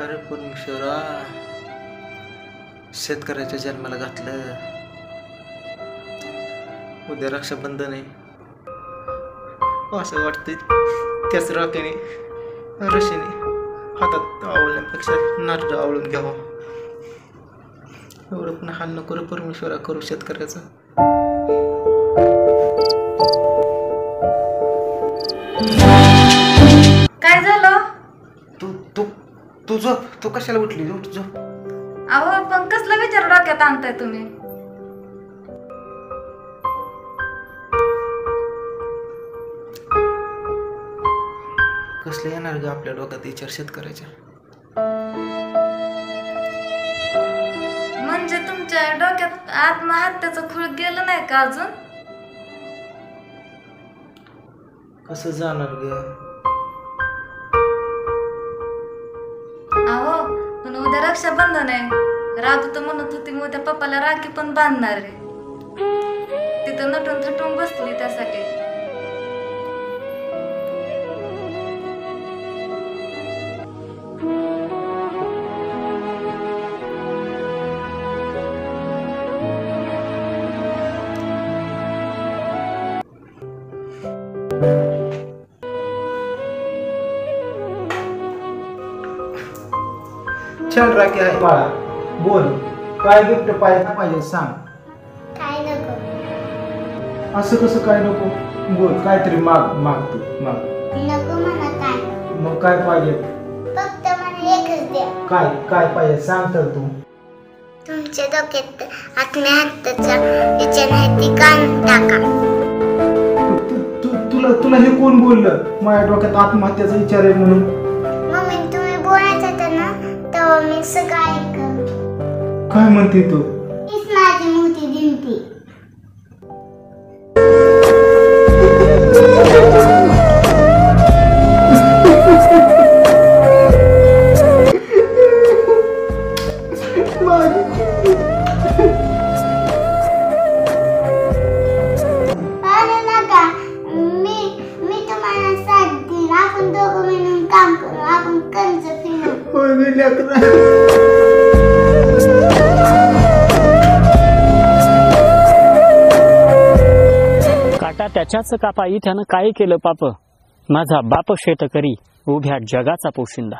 अरे परमेश्वरा, शेतकऱ्याच्या जन्माला घातलं. उद्या रक्षाबंधन आहे. असं वाटतंय त्याच राखेने रशीने हातात आवळण्यापेक्षा नारळ आवळून घ्यावं. एवढं पण हाल नको रे परमेश्वरा करू शेतकऱ्याचं. काय झालं? तू तू तू झोप. तू कशाला उठली? उठ झोप. अहो पण कसला विचार डोक्यात आणताय तुम्ही? कसले येणार ग आपल्या डोक्यात विचार शेतकऱ्याच्या? म्हणजे तुमच्या डोक्यात आत्महत्याचं खूळ गेलं नाही का अजून? कसं जाणार ग? अहो पण उद्या रक्षाबंधन आहे. राजू तर म्हणत होती मी उद्या पप्पाला राखी पण बांधणार आहे. तिथं नटून थटून बसली त्यासाठी. छान राखी आहे बाळा. बोल, काय गिफ्ट पाहिजे सांग. काय नको. असं कसं काय नको? बोल, काहीतरी माग तू माग. नको मला काय. मग काय पाहिजे? फक्त मला एकच द्या. काय पाहिजे सांग तर तू. तुमच्या डोक्यात आत्महत्याचा विचार आहे ती काढून टाका. तुला हे कोण बोललं माझ्या डोक्यात आत्महत्याचा विचार आहे म्हणून? मम्मी तुम्ही बोलायचं होतं ना तेव्हा मी सगळं ऐकलं. काय म्हणते तू? हीच माझी मोठी जिंकती. काटा त्याच्याच कापाई त्यानं काय केलं पाप. माझा बाप शेतकरी उभ्या जगाचा पोशिंदा.